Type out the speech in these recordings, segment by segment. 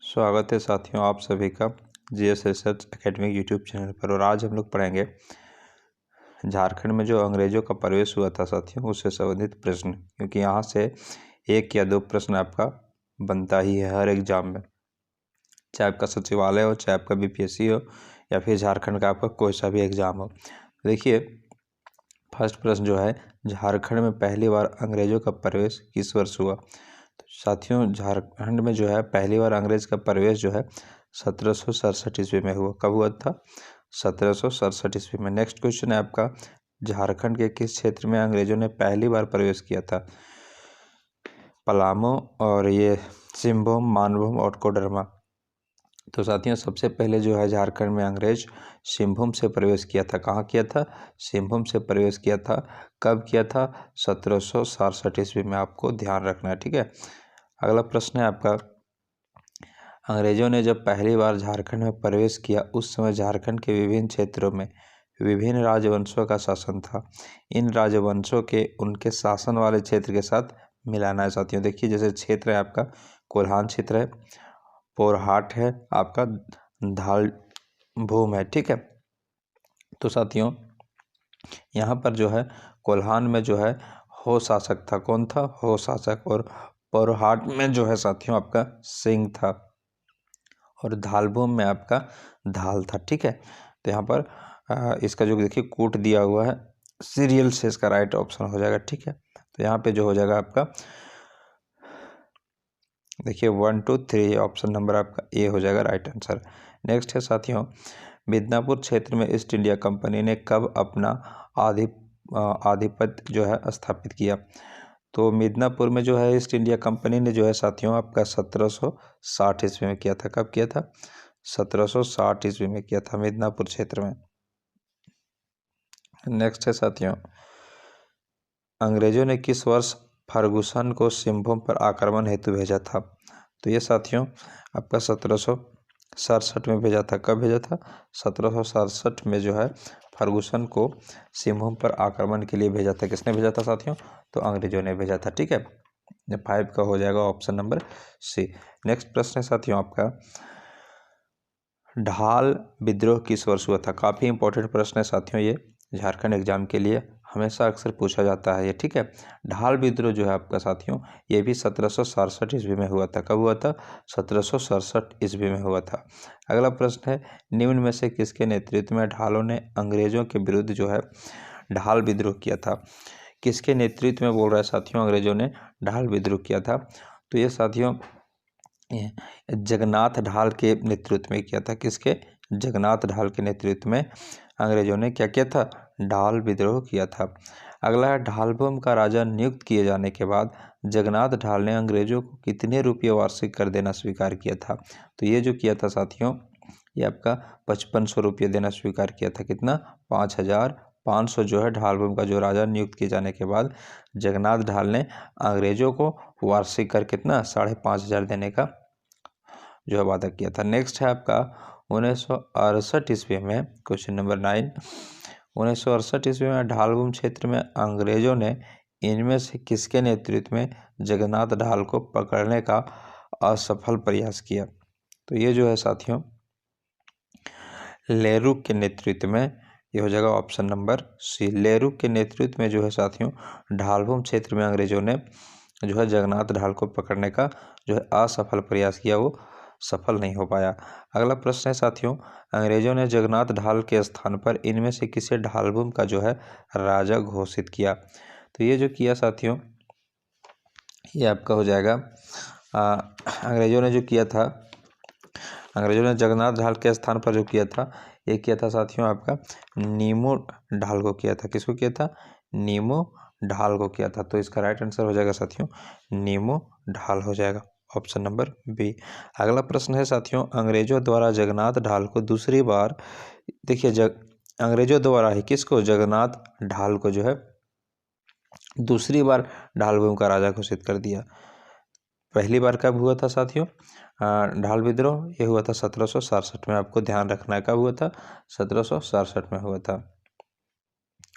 स्वागत है साथियों आप सभी का GS research academic YouTube channel पर। और आज हम लोग पढ़ेंगे झारखंड में जो अंग्रेजों का प्रवेश हुआ था साथियों, उससे संबंधित प्रश्न, क्योंकि यहाँ से एक या दो प्रश्न आपका बनता ही है हर एग्जाम में, चाहे आपका सचिवालय हो, चाहे आपका बीपीएससी हो, या फिर झारखंड का आपका कोई सा भी एग्जाम हो। देखिए, फर्स्ट प्रश्न जो है, झारखंड में पहली बार अंग्रेजों का प्रवेश किस वर्ष हुआ? तो साथियों, झारखंड में जो है पहली बार अंग्रेज का प्रवेश जो है 1767 ईस्वी में हुआ। कब हुआ था? 1767 ईस्वी में। नेक्स्ट क्वेश्चन है आपका, झारखंड के किस क्षेत्र में अंग्रेजों ने पहली बार प्रवेश किया था? पलामू और ये सिंहभूम, मानभूम और कोडरमा। तो साथियों, सबसे पहले जो है झारखंड में अंग्रेज सिंहभूम से प्रवेश किया था। कहाँ किया था? सिंहभूम से प्रवेश किया था। कब किया था? 1767 ईस्वी में। आपको ध्यान रखना है, ठीक है। अगला प्रश्न है आपका, अंग्रेजों ने जब पहली बार झारखंड में प्रवेश किया उस समय झारखंड के विभिन्न क्षेत्रों में विभिन्न राजवंशों का शासन था। इन राजवंशों के उनके शासन वाले क्षेत्र के साथ मिलाना है साथियों। देखिए, जैसे क्षेत्र है आपका कोल्हान क्षेत्र है, पोरहाट है, आपका धाल भूम है, ठीक है। तो साथियों, यहाँ पर जो है कोल्हान में जो है हो शासक था। कौन था? हो शासक। और पोरहाट में जो है साथियों आपका सिंह था, और धालभूम में आपका धाल था, ठीक है। तो यहाँ पर इसका जो देखिए कूट दिया हुआ है सीरियल से, इसका राइट ऑप्शन हो जाएगा, ठीक है। तो यहाँ पे जो हो जाएगा आपका देखिए 1 2 3 ऑप्शन नंबर आपका ए हो जाएगा राइट आंसर। नेक्स्ट है साथियों, मिदनापुर क्षेत्र में ईस्ट इंडिया कंपनी ने कब अपना आधिपत्य जो है स्थापित किया? तो मिदनापुर में जो है ईस्ट इंडिया कंपनी ने जो है साथियों आपका 1760 ईस्वी में किया था। कब किया था? 1760 ईस्वी में किया था मिदनापुर क्षेत्र में। नेक्स्ट है साथियों, अंग्रेजों ने किस वर्ष फर्गुसन को सिंहभूम पर आक्रमण हेतु भेजा था? तो ये साथियों आपका 1767 में भेजा था। कब भेजा था? 1767 में जो है फर्गुसन को सिंहभूम पर आक्रमण के लिए भेजा था। किसने भेजा था साथियों? तो अंग्रेजों ने भेजा था, ठीक है। 5 का हो जाएगा ऑप्शन नंबर सी। नेक्स्ट प्रश्न है साथियों आपका, ढाल विद्रोह किस वर्ष हुआ था? काफ़ी इंपॉर्टेंट प्रश्न है साथियों, ये झारखंड एग्जाम के लिए हमेशा अक्सर पूछा जाता है ये, ठीक है। ढाल विद्रोह जो है आपका साथियों, ये भी 1767 ईस्वी में हुआ था। कब हुआ था? 1767 ईस्वी में हुआ था। अगला प्रश्न है, निम्न में से किसके नेतृत्व में ढालों ने अंग्रेजों के विरुद्ध जो है ढाल विद्रोह किया था? किसके नेतृत्व में बोल रहा है साथियों अंग्रेजों ने ढाल विद्रोह किया था? तो ये साथियों जगन्नाथ ढाल के नेतृत्व में किया था। किसके? जगन्नाथ ढाल के नेतृत्व में अंग्रेजों ने क्या किया था? ढाल विद्रोह किया था। अगला है, ढालभूम का राजा नियुक्त किए जाने के बाद जगन्नाथ ढाल ने अंग्रेजों को कितने रुपये वार्षिक कर देना स्वीकार किया था? तो ये जो किया था साथियों, ये आपका 5500 रुपये देना स्वीकार किया था। कितना? 5500 जो है ढालभूम का जो राजा नियुक्त किए जाने के बाद जगन्नाथ ढाल ने अंग्रेजों को वार्षिक कर कितना? 5500 देने का जो है वादा किया था। नेक्स्ट है आपका 1968 ईस्वी में, क्वेश्चन नंबर 9, 1968 ईस्वी में ढालभूम क्षेत्र में अंग्रेजों ने इनमें से किसके नेतृत्व में जगन्नाथ ढाल को पकड़ने का असफल प्रयास किया? तो ये जो है साथियों लेरुक के नेतृत्व में, ये हो जाएगा ऑप्शन नंबर सी। लेरुक के नेतृत्व में जो है साथियों ढालभूम क्षेत्र में अंग्रेजों ने जो है जगन्नाथ ढाल को पकड़ने का जो है असफल प्रयास किया, वो सफल नहीं हो पाया। अगला प्रश्न है साथियों, अंग्रेजों ने जगन्नाथ ढाल के स्थान पर इनमें से किसे ढालभूम का जो है राजा घोषित किया? तो ये जो किया साथियों, ये आपका हो जाएगा अंग्रेजों ने जो किया था, अंग्रेजों ने जगन्नाथ ढाल के स्थान पर जो किया था, ये किया था साथियों आपका नीमू ढाल को किया था। किसको किया था? नीमू ढाल को किया था। तो इसका राइट आंसर हो जाएगा साथियों नीमू ढाल हो जाएगा ऑप्शन नंबर बी। अगला प्रश्न है साथियों, अंग्रेजों द्वारा जगन्नाथ ढाल को दूसरी बार, देखिए अंग्रेजों द्वारा ही किसको? जगन्नाथ ढाल को जो है दूसरी बार ढालभूम का राजा घोषित कर दिया। पहली बार कब हुआ था साथियों ढाल विद्रोह? ये हुआ था 1767 में। आपको ध्यान रखना है कब हुआ था? 1767 में हुआ था।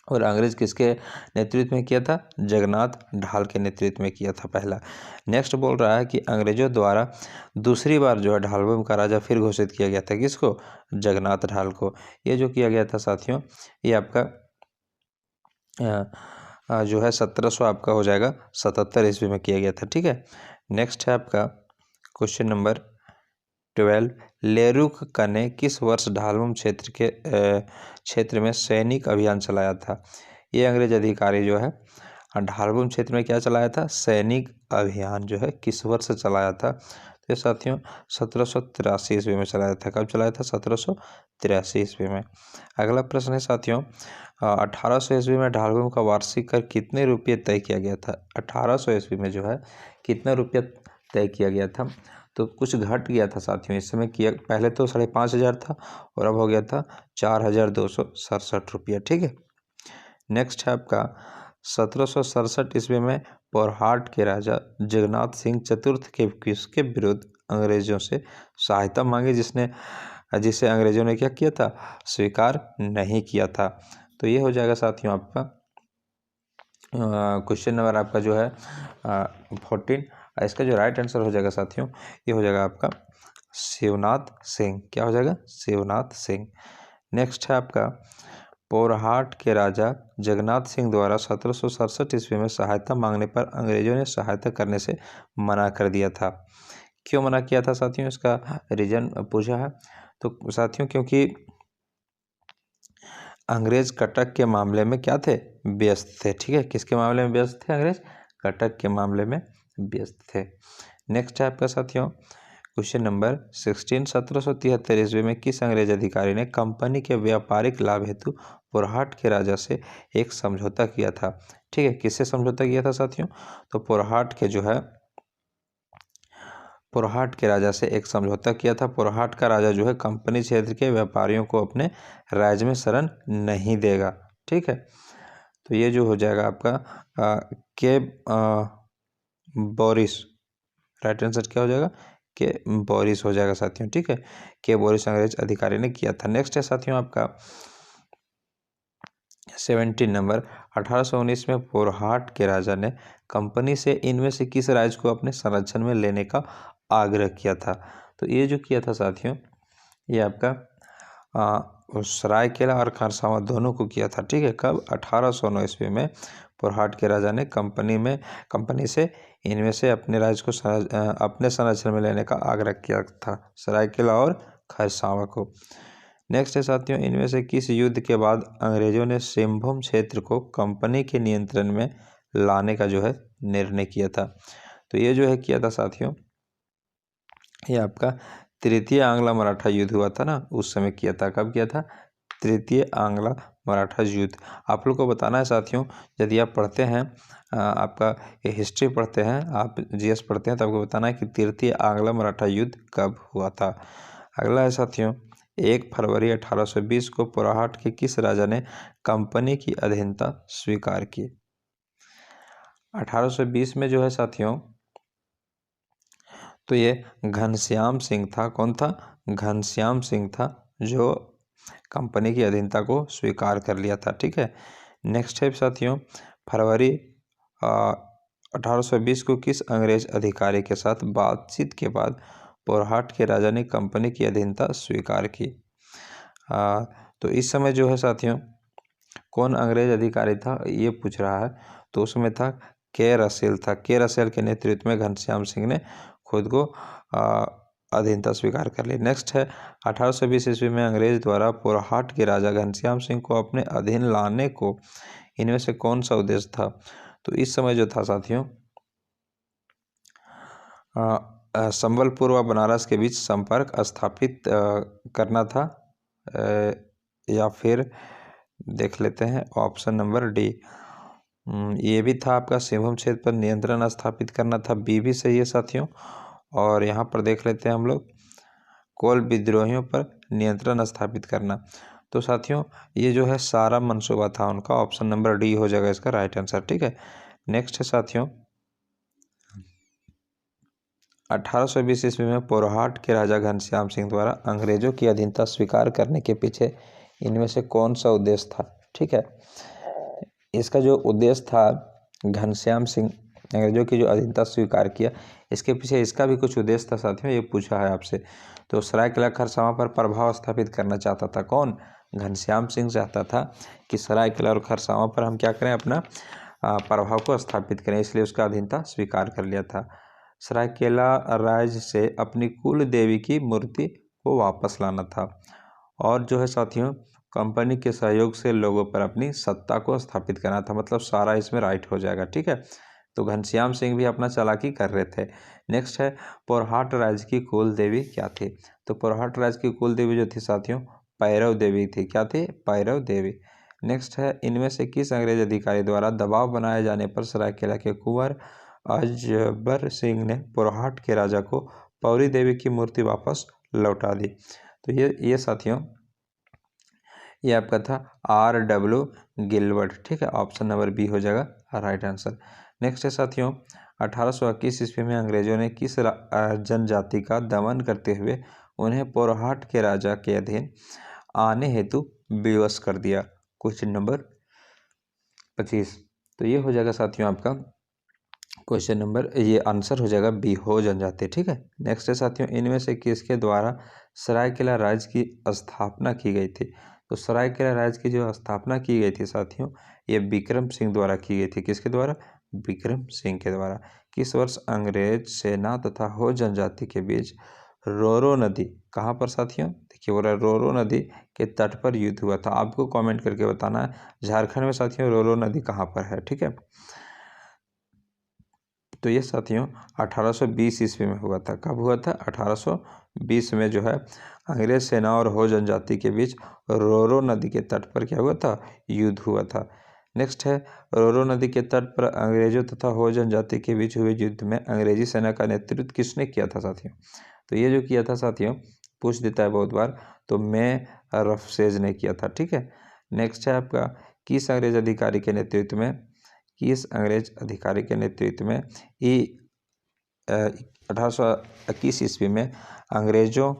और अंग्रेज किसके नेतृत्व में किया था? जगन्नाथ ढाल के नेतृत्व में किया था पहला। नेक्स्ट बोल रहा है कि अंग्रेजों द्वारा दूसरी बार जो है ढालभूमि का राजा फिर घोषित किया गया था, किसको? जगन्नाथ ढाल को। ये जो किया गया था साथियों, ये आपका जो है 1700 आपका हो जाएगा 77 ईस्वी में किया गया था। ठीक है, नेक्स्ट है आपका क्वेश्चन नंबर 12। लेरुक ने किस वर्ष ढालभूमि क्षेत्र में सैनिक अभियान चलाया था? ये अंग्रेज अधिकारी जो है ढालभूमि क्षेत्र में क्या चलाया था? सैनिक अभियान जो है किस वर्ष चलाया था? तो साथियों 1783 ईस्वी में चलाया था। कब चलाया था? 1783 ईस्वी में। अगला प्रश्न है साथियों, 1800 ईस्वी में ढालभूमि का वार्षिक कर कितने रुपये तय किया गया था? 1800 ईस्वी में जो है कितना रुपया तय किया गया था? तो कुछ घट गया था साथियों, इस समय किया, पहले तो 5,500 था और अब हो गया था 4,267 रुपया। ठीक है, नेक्स्ट है आपका 1767 ईस्वी में पोरहाट के राजा जगन्नाथ सिंह चतुर्थ के किसके विरुद्ध अंग्रेजों से सहायता मांगी, जिसे अंग्रेजों ने क्या किया था? स्वीकार नहीं किया था। तो ये हो जाएगा साथियों आपका क्वेश्चन नंबर आपका जो है 14। इसका जो राइट आंसर हो जाएगा साथियों, ये हो जाएगा आपका शिवनाथ सिंह। क्या हो जाएगा? शिवनाथ सिंह। नेक्स्ट है आपका पोरहाट के राजा जगन्नाथ सिंह द्वारा 1767 ईस्वी में सहायता मांगने पर अंग्रेजों ने सहायता करने से मना कर दिया था। क्यों मना किया था साथियों? इसका रीजन पूछा है। तो साथियों क्योंकि अंग्रेज कटक के मामले में क्या थे? व्यस्त थे। ठीक है, किसके मामले में व्यस्त थे? अंग्रेज कटक के मामले में व्यस्त थे। नेक्स्ट है आपका साथियों क्वेश्चन नंबर 16। 1773 ईस्वी में किस अंग्रेज अधिकारी ने कंपनी के व्यापारिक लाभ हेतु पोरहाट के राजा से एक समझौता किया था? ठीक है, किससे समझौता किया था साथियों? तो पोरहाट के राजा से एक समझौता किया था। पोरहाट का राजा जो है कंपनी क्षेत्र के व्यापारियों को अपने राज्य में शरण नहीं देगा। ठीक है, तो ये जो हो जाएगा आपका के बोरिस, राइट आंसर क्या हो जाएगा? के बोरिस हो जाएगा साथियों। ठीक है, के बोरिस अंग्रेज अधिकारी ने किया था। नेक्स्ट है साथियों आपका 17 नंबर। 1819 में पोरहाट के राजा ने कंपनी से इनमें से किस राज्य को अपने संरक्षण में लेने का आग्रह किया था? तो ये जो किया था साथियों, ये आपका सरायकेला और खारसावां दोनों को किया था। ठीक है, कब? 1809 ईस्वी में पोरहाट के राजा ने कंपनी से इनमें से अपने राज्य को अपने संरक्षण में लेने का आग्रह किया था, सरायकेला और खारसावां को। नेक्स्ट है साथियों, इनमें से किस युद्ध के बाद अंग्रेजों ने सिंहभूम क्षेत्र को कंपनी के नियंत्रण में लाने का जो है निर्णय किया था? तो ये जो है किया था साथियों, ये आपका तृतीय आंग्ल मराठा युद्ध हुआ था ना, उस समय किया था। कब किया था? तृतीय आंग्ल मराठा युद्ध। आप लोग को बताना है साथियों, यदि आप पढ़ते हैं आपका हिस्ट्री पढ़ते हैं, आप जीएस पढ़ते हैं, तो आपको बताना है कि तृतीय आंग्ल मराठा युद्ध कब हुआ था। अगला है साथियों 1 फरवरी 1820 को पोरहाट के किस राजा ने कंपनी की अधीनता स्वीकार की? 1820 में जो है साथियों, तो ये घनश्याम सिंह था। कौन था? घनश्याम सिंह था, जो कंपनी की अधीनता को स्वीकार कर लिया था। ठीक है, नेक्स्ट है साथियों फरवरी 1820 को किस अंग्रेज अधिकारी के साथ बातचीत के बाद पोरहाट के राजा ने कंपनी की अधीनता स्वीकार की? तो इस समय जो है साथियों कौन अंग्रेज अधिकारी था ये पूछ रहा है। तो उसमें था के रसेल था। के रसेल के नेतृत्व में घनश्याम सिंह ने खुद को अधीनता स्वीकार कर ली। नेक्स्ट है 1820 ईस्वी में अंग्रेज द्वारा पोरहाट के राजा घनश्याम सिंह को अपने अधीन लाने को इनमें से कौन सा उद्देश्य था? तो इस समय जो था साथियों संबलपुर व बनारस के बीच संपर्क स्थापित करना था, या फिर देख लेते हैं ऑप्शन नंबर डी, ये भी था आपका सिंहभूम क्षेत्र पर नियंत्रण स्थापित करना था। बी भी सही है साथियों। और यहाँ पर देख लेते हैं हम लोग कोल विद्रोहियों पर नियंत्रण स्थापित करना। तो साथियों ये जो है सारा मंसूबा था उनका, ऑप्शन नंबर डी हो जाएगा इसका राइट आंसर। ठीक है, नेक्स्ट है साथियों 1820 ईस्वी में पोरहाट के राजा घनश्याम सिंह द्वारा अंग्रेजों की अधीनता स्वीकार करने के पीछे इनमें से कौन सा उद्देश्य था? ठीक है, इसका जो उद्देश्य था घनश्याम सिंह अंग्रेजों की जो अधीनता स्वीकार किया, इसके पीछे इसका भी कुछ उद्देश्य था साथियों, ये पूछा है आपसे। तो सरायकेला खरसावां पर प्रभाव स्थापित करना चाहता था कौन? घनश्याम सिंह चाहता था कि सरायकेला और खरसावां पर हम क्या करें, अपना प्रभाव को स्थापित करें, इसलिए उसका अधीनता स्वीकार कर लिया था। सरायकेला राज्य से अपनी कुल देवी की मूर्ति को वापस लाना था, और जो है साथियों कंपनी के सहयोग से लोगों पर अपनी सत्ता को स्थापित करना था, मतलब सारा इसमें राइट हो जाएगा, ठीक है। तो घनश्याम सिंह भी अपना चालाकी कर रहे थे। नेक्स्ट है पोरहाट राज्य की कुल देवी क्या थी? तो पोरहाट राज्य की कुल देवी जो थी साथियों पैरव देवी थी। क्या थी? पैरव देवी। नेक्स्ट है इनमें से किस अंग्रेज अधिकारी द्वारा दबाव बनाए जाने पर सरायकेला के कुंवर अजबर सिंह ने पोरहाट के राजा को पौरी देवी की मूर्ति वापस लौटा दी? तो ये साथियों ये आपका था R.W. गिलबर्ट, ठीक है। ऑप्शन नंबर बी हो जाएगा राइट आंसर। नेक्स्ट है साथियों 1821 ईस्वी में अंग्रेजों ने किस जनजाति का दमन करते हुए उन्हें पोरहाट के राजा के अधीन आने हेतु विवश कर दिया? Question number 25। तो ये हो जाएगा साथियों आपका क्वेश्चन नंबर, ये आंसर हो जाएगा बी, हो जनजाति, ठीक है। नेक्स्ट है साथियों इनमें से किसके द्वारा सरायकेला राज्य की स्थापना की गई थी? तो सरायकेला राज्य की जो स्थापना की गई थी साथियों ये विक्रम सिंह द्वारा की गई थी। किसके द्वारा? विक्रम सिंह के द्वारा। किस वर्ष अंग्रेज सेना तथा हो जनजाति के बीच रोरो नदी, कहाँ पर साथियों? देखिए बोला रोरो नदी के तट पर युद्ध हुआ था। आपको कमेंट करके बताना है झारखंड में साथियों रोरो नदी कहाँ पर है, ठीक है। तो ये साथियों 1820 ईस्वी में हुआ था। कब हुआ था? 1820 में जो है अंग्रेज सेना और हो जनजाति के बीच रोरो नदी के तट पर क्या हुआ था? युद्ध हुआ था। नेक्स्ट है रोरो नदी के तट पर अंग्रेजों तथा हो जनजाति के बीच हुए युद्ध में अंग्रेजी सेना का नेतृत्व किसने किया था साथियों? तो ये जो किया था साथियों पूछ देता है बहुत बार, तो मैं रफसेज ने किया था, ठीक है। नेक्स्ट है आपका किस अंग्रेज अधिकारी के नेतृत्व में 1821 ईस्वी में अंग्रेजों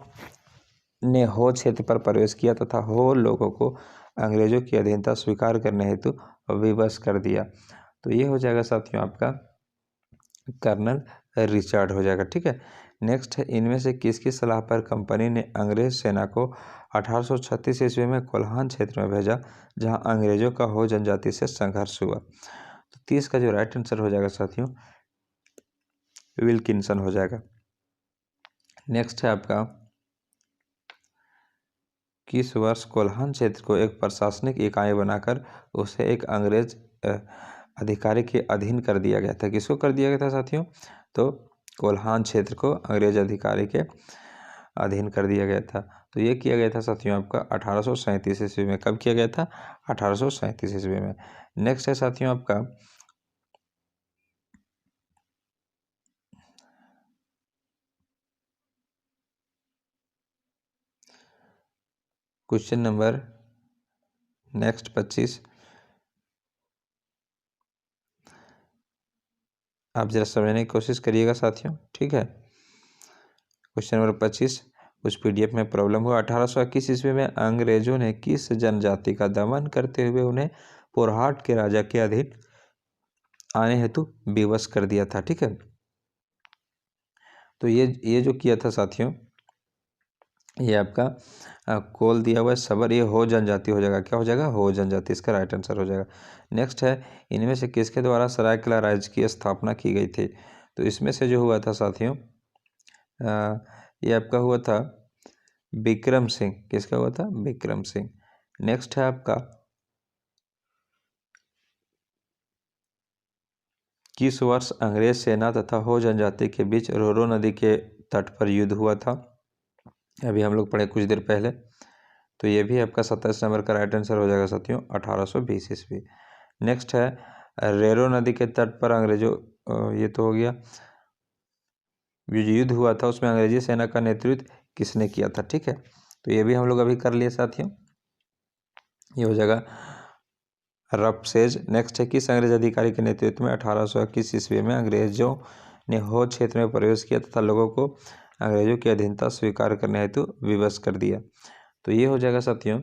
ने हो क्षेत्र पर प्रवेश किया तथा हो लोगों को अंग्रेजों की अधीनता स्वीकार करने हेतु विवश कर दिया? तो ये हो जाएगा साथियों आपका कर्नल रिचर्ड हो जाएगा, ठीक है। नेक्स्ट है इनमें से किसकी सलाह पर कंपनी ने अंग्रेज सेना को 1836 ईस्वी में कोल्हान क्षेत्र में भेजा जहां अंग्रेजों का हो जनजाति से संघर्ष हुआ? तो 30 का जो राइट आंसर हो जाएगा साथियों विल्किंसन हो जाएगा। नेक्स्ट है आपका किस वर्ष कोल्हान क्षेत्र को एक प्रशासनिक इकाई बनाकर उसे एक अंग्रेज अधिकारी के अधीन कर दिया गया था? किसको कर दिया गया था साथियों? तो कोल्हान क्षेत्र को अंग्रेज अधिकारी के अधीन कर दिया गया था। तो ये किया गया था साथियों आपका 1837 ईस्वी में। कब किया गया था? 1837 ईस्वी में। नेक्स्ट है साथियों आपका क्वेश्चन नंबर नेक्स्ट 25। आप जरा समझने की कोशिश करिएगा साथियों, ठीक है। क्वेश्चन नंबर 25 उस PDF में प्रॉब्लम हुआ 1821 ईस्वी में अंग्रेजों ने किस जनजाति का दमन करते हुए उन्हें पोरहाट के राजा के अधीन आने हेतु विवश कर दिया था, ठीक है। तो ये जो किया था साथियों ये आपका कोल दिया हुआ है सबर, ये हो जनजाति हो जाएगा। क्या हो जाएगा? हो जनजाति, इसका राइट आंसर हो जाएगा। नेक्स्ट है इनमें से किसके द्वारा सरायकेला राज्य की स्थापना की गई थी? तो इसमें से जो हुआ था साथियों ये आपका हुआ था विक्रम सिंह। किसका हुआ था? विक्रम सिंह। नेक्स्ट है आपका किस वर्ष अंग्रेज सेना तथा हो जनजाति के बीच रोरो नदी के तट पर युद्ध हुआ था? अभी हम लोग पढ़े कुछ देर पहले। तो ये भी आपका 27 नंबर का राइट आंसर हो जाएगा साथियों 1820 ईस्वी। नेक्स्ट है रेरो नदी के तट पर अंग्रेजों ये तो हो गया जो युद्ध हुआ था उसमें अंग्रेजी सेना का नेतृत्व किसने किया था, ठीक है। तो ये भी हम लोग अभी कर लिए साथियों, ये हो जाएगा रफसेज। नेक्स्ट है किस अंग्रेज अधिकारी के नेतृत्व में 1821 ईस्वी में अंग्रेजों ने हो क्षेत्र में प्रवेश किया तथा लोगों को अंग्रेजों की अधीनता स्वीकार करने हेतु विवश कर दिया? तो ये हो जाएगा साथियों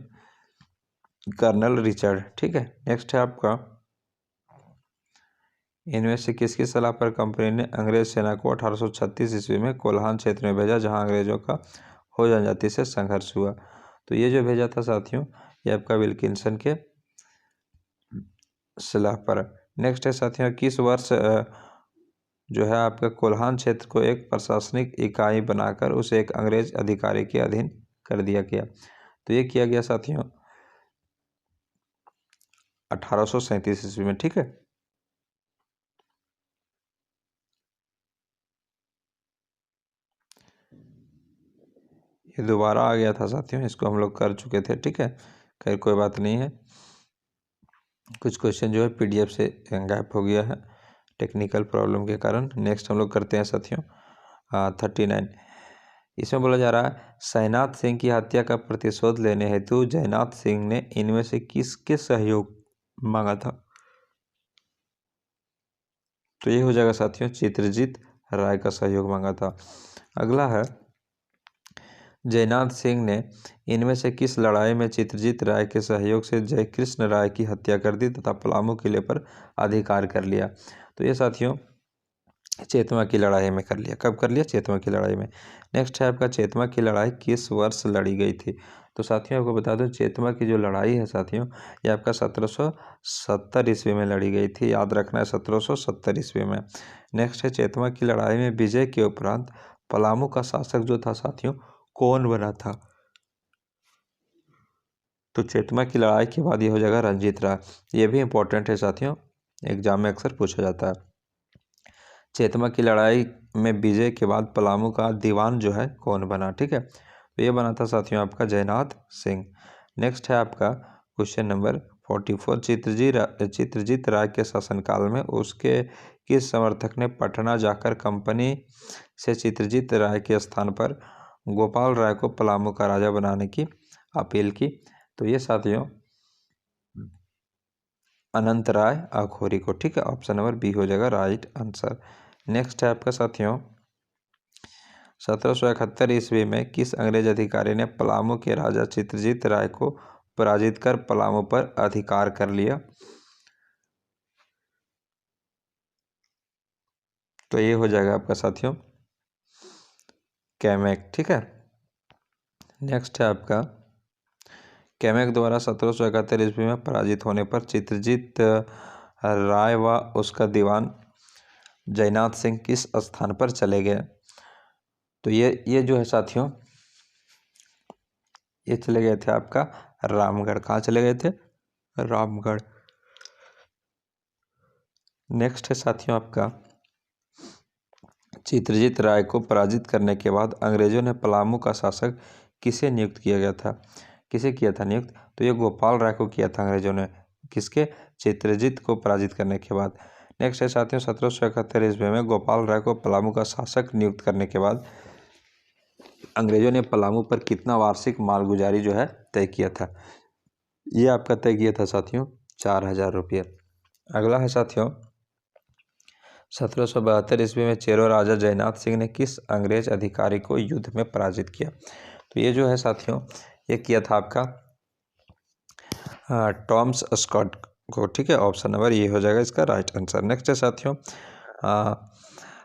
कर्नल रिचर्ड, ठीक है। नेक्स्ट है आपका इनमें से किसकी सलाह पर कंपनी ने अंग्रेज सेना को 1836 ईस्वी में कोल्हान क्षेत्र में भेजा, जहां अंग्रेजों का हो जनजाति से संघर्ष हुआ? तो ये जो भेजा था साथियों, ये आपका विल्किंसन के सलाह पर। नेक्स्ट है साथियों, किस वर्ष जो है आपका कोल्हान क्षेत्र को एक प्रशासनिक इकाई बनाकर उसे एक अंग्रेज अधिकारी के अधीन कर दिया गया? तो ये किया गया साथियों 1837 ईस्वी में। ठीक है, ये दोबारा आ गया था साथियों, इसको हम लोग कर चुके थे। ठीक है, खैर कोई बात नहीं है, कुछ क्वेश्चन जो है पीडीएफ से गैप हो गया है टेक्निकल प्रॉब्लम के कारण। नेक्स्ट हम लोग करते हैं साथियों 39। इसमें बोला जा रहा है, सैनाथ सिंह की हत्या का प्रतिशोध लेने हेतु जयनाथ सिंह ने इनमें से किसके सहयोग मांगा था? तो ये हो जाएगा साथियों चित्रजीत राय का सहयोग मांगा था। अगला है, जयनाथ सिंह ने इनमें से किस लड़ाई में चित्रजीत राय के सहयोग से जयकृष्ण राय की हत्या कर दी तथा पलामू किले पर अधिकार कर लिया? तो ये साथियों चेतमा की लड़ाई में कर लिया। कब कर लिया? चेतमा की लड़ाई में। नेक्स्ट है आपका, चेतमा की लड़ाई किस वर्ष लड़ी गई थी? तो साथियों आपको बता दूं, चेतमा की जो लड़ाई है साथियों, ये आपका 1770 ईस्वी में लड़ी गई थी। याद रखना है 1770 ईस्वी में। नेक्स्ट है, चेतमा की लड़ाई में विजय के उपरांत पलामू का शासक जो था साथियों, कौन बना था? तो चेतमा की लड़ाई के बाद ये हो जाएगा रंजीत राय। ये भी इंपॉर्टेंट है साथियों, एग्जाम में अक्सर पूछा जाता है। चेतमा की लड़ाई में विजय के बाद पलामू का दीवान जो है कौन बना? ठीक है, तो ये बना था साथियों आपका जयनाथ सिंह। नेक्स्ट है आपका क्वेश्चन नंबर 44, चित्रजीत राय के शासनकाल में उसके किस समर्थक ने पटना जाकर कंपनी से चित्रजीत राय के स्थान पर गोपाल राय को पलामू का राजा बनाने की अपील की? तो ये साथियों अनंत राय आखोरी को। ठीक है, ऑप्शन नंबर बी हो जाएगा राइट आंसर। नेक्स्ट है आपका साथियों 1771 ईस्वी में किस अंग्रेज अधिकारी ने पलामू के राजा चित्रजीत राय को पराजित कर पलामू पर अधिकार कर लिया? तो ये हो जाएगा आपका साथियों कैमेक। ठीक है, नेक्स्ट है आपका, कैमेक द्वारा 1771 ईस्वी में पराजित होने पर चित्रजीत राय व उसका दीवान जयनाथ सिंह किस स्थान पर चले गए? तो ये जो है साथियों, ये चले गए थे आपका रामगढ़। कहाँ चले गए थे? रामगढ़। नेक्स्ट है साथियों आपका, चित्रजीत राय को पराजित करने के बाद अंग्रेजों ने पलामू का शासक किसे नियुक्त किया गया था? किसे किया था नियुक्त? तो ये गोपाल राय को किया था अंग्रेजों ने। किसके? चित्रजीत को पराजित करने के बाद। नेक्स्ट है साथियों 1771 ईस्वी में गोपाल राय को पलामू का शासक नियुक्त करने के बाद अंग्रेजों ने पलामू पर कितना वार्षिक मालगुजारी जो है तय किया था? ये आपका तय किया था साथियों 4000 रुपये। अगला है साथियों 1772 ईस्वी में चेरो राजा जयनाथ सिंह ने किस अंग्रेज अधिकारी को युद्ध में पराजित किया? तो ये जो है साथियों, ये किया था आपका टॉम्स स्कॉट को। ठीक है, ऑप्शन नंबर ये हो जाएगा इसका राइट आंसर। नेक्स्ट है साथियों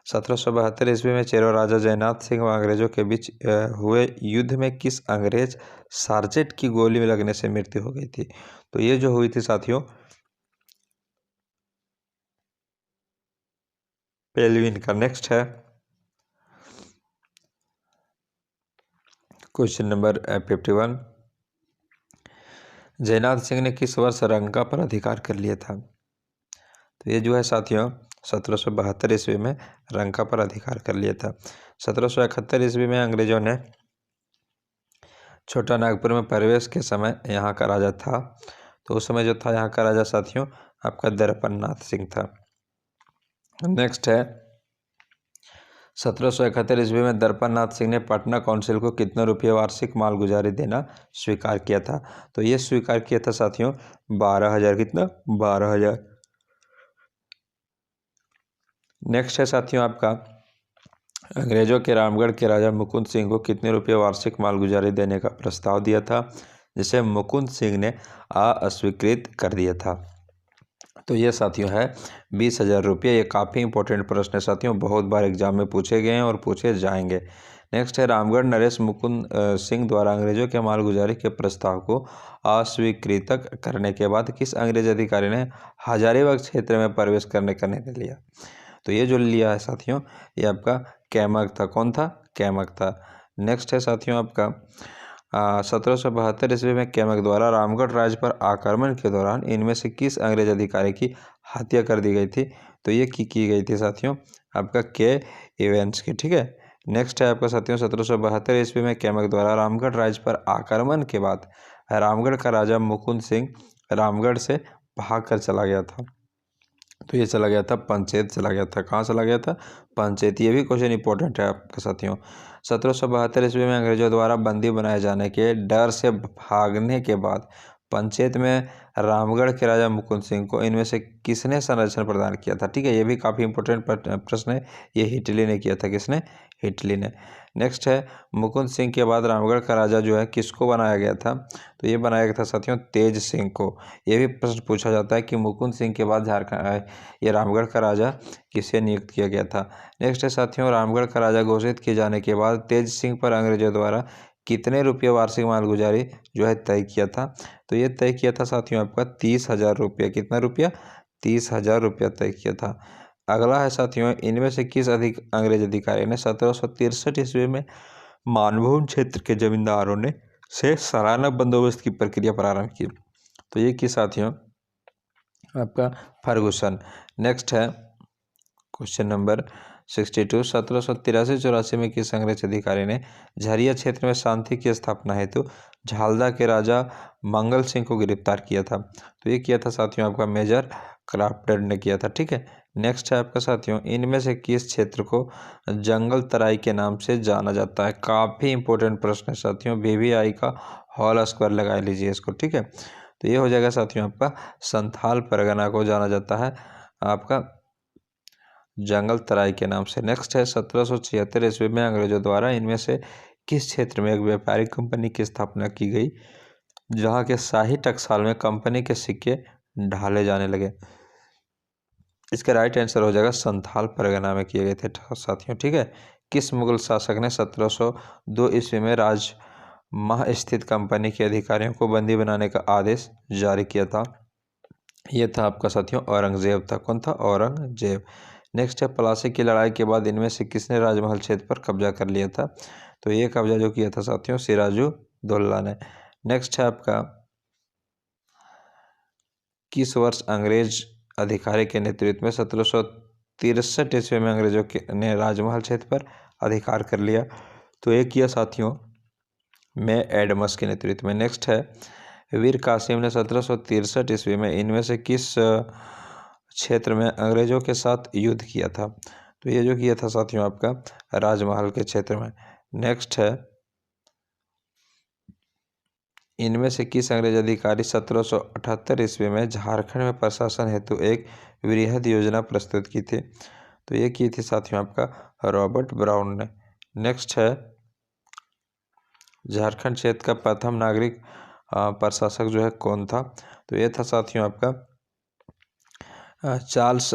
1772 ईस्वी में चेरो राजा जयनाथ सिंह व अंग्रेजों के बीच हुए युद्ध में किस अंग्रेज सार्जेंट की गोली में लगने से मृत्यु हो गई थी? तो ये जो हुई थी साथियों पेलविन का। नेक्स्ट है क्वेश्चन नंबर 51, जयनाथ सिंह ने किस वर्ष रंका पर अधिकार कर लिया था? तो ये जो है साथियों 1772 ईस्वी में रंका पर अधिकार कर लिया था। 1771 ईस्वी में अंग्रेजों ने छोटा नागपुर में प्रवेश के समय यहाँ का राजा था, तो उस समय जो था यहाँ का राजा साथियों आपका दर्पण नाथ सिंह था। नेक्स्ट है 1771 ईस्वी में दर्पण नाथ सिंह ने पटना काउंसिल को कितने रुपये वार्षिक मालगुजारी देना स्वीकार किया था? तो ये स्वीकार किया था साथियों 12,000। कितना? 12,000। नेक्स्ट है साथियों आपका, अंग्रेजों के रामगढ़ के राजा मुकुंद सिंह को कितने रुपये वार्षिक मालगुजारी देने का प्रस्ताव दिया था, जिसे मुकुंद सिंह ने अस्वीकृत कर दिया था? तो ये साथियों है 20,000 रुपये। ये काफ़ी इंपॉर्टेंट प्रश्न है साथियों, बहुत बार एग्जाम में पूछे गए हैं और पूछे जाएंगे। नेक्स्ट है, रामगढ़ नरेश मुकुंद सिंह द्वारा अंग्रेजों के मालगुजारी के प्रस्ताव को अस्वीकृत करने के बाद किस अंग्रेज अधिकारी ने हजारीबाग क्षेत्र में प्रवेश करने का निर्णय लिया? तो ये जो लिया है साथियों, ये आपका कैमक था। कौन था? कैमक था। नेक्स्ट है साथियों आपका 1772 ईस्वी में कैमक द्वारा रामगढ़ राज्य पर आक्रमण के दौरान इनमें से किस अंग्रेज अधिकारी की हत्या कर दी गई थी? तो ये की गई थी साथियों आपका के इवेंट्स की। ठीक है। नेक्स्ट है आपका साथियों 1772 ईस्वी में कैमक द्वारा रामगढ़ राज्य पर आक्रमण के बाद रामगढ़ का राजा मुकुंद सिंह रामगढ़ से भाग कर चला गया था। तो ये चला गया था पंचेत चला गया था। कहाँ चला गया था? पंचेत। ये भी क्वेश्चन इंपॉर्टेंट है आपके साथियों। 1772 ईस्वी में अंग्रेजों द्वारा बंदी बनाए जाने के डर से भागने के बाद पंचेत में रामगढ़ के राजा मुकुंद सिंह को इनमें से किसने संरक्षण प्रदान किया था? ठीक है, ये भी काफ़ी इंपॉर्टेंट प्रश्न है। ये हिटली ने किया था। किसने? हिटली ने। नेक्स्ट है, मुकुंद सिंह के बाद रामगढ़ का राजा जो है किसको बनाया गया था? तो ये बनाया गया था साथियों तेज सिंह को। ये भी प्रश्न पूछा जाता है कि मुकुंद सिंह के बाद झारखंड ये रामगढ़ का राजा किसे नियुक्त किया गया था? नेक्स्ट है साथियों, रामगढ़ का राजा घोषित किए जाने के बाद तेज सिंह पर अंग्रेजों द्वारा कितने रुपये वार्षिक मालगुजारी जो है तय किया था? तो ये तय किया था साथियों आपका 30,000 रुपये। कितना रुपया? 30,000 रुपया तय किया था। अगला है साथियों, इनमें से किस अंग्रेज अधिकारी ने 1763 ईस्वी में मानभूम क्षेत्र के जमींदारों ने से सालाना बंदोबस्त की प्रक्रिया प्रारंभ की? तो ये की साथियों आपका फर्गुसन। नेक्स्ट है क्वेश्चन नंबर 62, 1783-84 में किस अंग्रेज अधिकारी ने झरिया क्षेत्र में शांति की स्थापना हेतु झालदा के राजा मंगल सिंह को गिरफ्तार किया था? तो ये किया था साथियों आपका मेजर क्राफ्टन ने किया था। ठीक है। नेक्स्ट है आपका साथियों, इनमें से किस क्षेत्र को जंगल तराई के नाम से जाना जाता है? काफ़ी इंपॉर्टेंट प्रश्न है साथियों, VVI का होल स्क्वायर लगा लीजिए इसको। ठीक है। तो ये हो जाएगा साथियों आपका संथाल परगना को जाना जाता है आपका जंगल तराई के नाम से। नेक्स्ट है 1776 ईस्वी में अंग्रेजों द्वारा इनमें से किस क्षेत्र में एक व्यापारिक कंपनी की स्थापना की गई जहां के शाही टकसाल में कंपनी के सिक्के ढाले जाने लगे? इसका राइट आंसर हो जाएगा संथाल परगना में किए गए थे साथियों। ठीक है। किस मुगल शासक ने 1702 ईस्वी में राजमह स्थित कंपनी के अधिकारियों को बंदी बनाने का आदेश जारी किया था? ये था आपका साथियों औरंगजेब था। कौन था? औरंगजेब। नेक्स्ट है, प्लासी की लड़ाई के बाद इनमें से किसने राजमहल क्षेत्र पर कब्जा कर लिया था? तो ये कब्जा जो किया था साथियों सिराजुद्दौला ने। नेक्स्ट है आपका, किस वर्ष अंग्रेज अधिकारी के नेतृत्व में 1763 ईस्वी में अंग्रेजों ने राजमहल क्षेत्र पर अधिकार कर लिया? तो ये किया साथियों में एडमस के नेतृत्व में। नेक्स्ट है, वीर कासिम ने 1763 ईस्वी में इनमें से किस क्षेत्र में अंग्रेजों के साथ युद्ध किया था? तो ये जो किया था साथियों आपका राजमहल के क्षेत्र में। नेक्स्ट है, इनमें से किस अंग्रेज अधिकारी 1778 ईस्वी में झारखंड में प्रशासन हेतु एक वृहद योजना प्रस्तुत की थी? तो ये की थी साथियों आपका रॉबर्ट ब्राउन ने। नेक्स्ट है, झारखंड क्षेत्र का प्रथम नागरिक प्रशासक जो है कौन था? तो ये था साथियों आपका चार्ल्स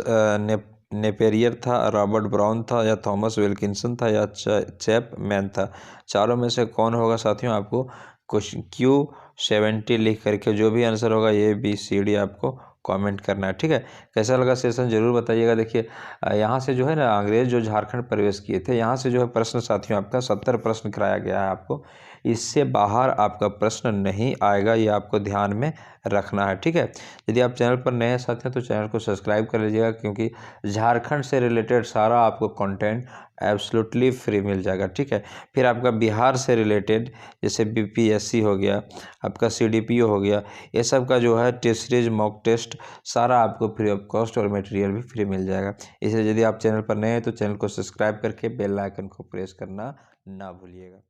नेपेरियर था, रॉबर्ट ब्राउन था, या थॉमस विल्किंसन था, या चैपमैन था। चारों में से कौन होगा साथियों? आपको Q70 लिख करके जो भी आंसर होगा ABCD आपको कमेंट करना है। ठीक है। कैसा लगा सेशन जरूर बताइएगा। देखिए यहाँ से जो है ना अंग्रेज जो झारखंड प्रवेश किए थे, यहाँ से जो है प्रश्न साथियों आपका 70 प्रश्न कराया गया है आपको। इससे बाहर आपका प्रश्न नहीं आएगा, ये आपको ध्यान में रखना है। ठीक है। यदि आप चैनल पर नए हैं साथियों तो चैनल को सब्सक्राइब कर लीजिएगा, क्योंकि झारखंड से रिलेटेड सारा आपको कंटेंट एब्सोल्युटली फ्री मिल जाएगा। ठीक है। फिर आपका बिहार से रिलेटेड जैसे BPSC हो गया, आपका CDPO हो गया, ये सब का जो है टेस्ट सीरीज मॉक टेस्ट सारा आपको फ्री ऑफ कॉस्ट और मटेरियल भी फ्री मिल जाएगा। इसलिए यदि आप चैनल पर नए हैं तो चैनल को सब्सक्राइब करके बेल आइकन को प्रेस करना ना भूलिएगा।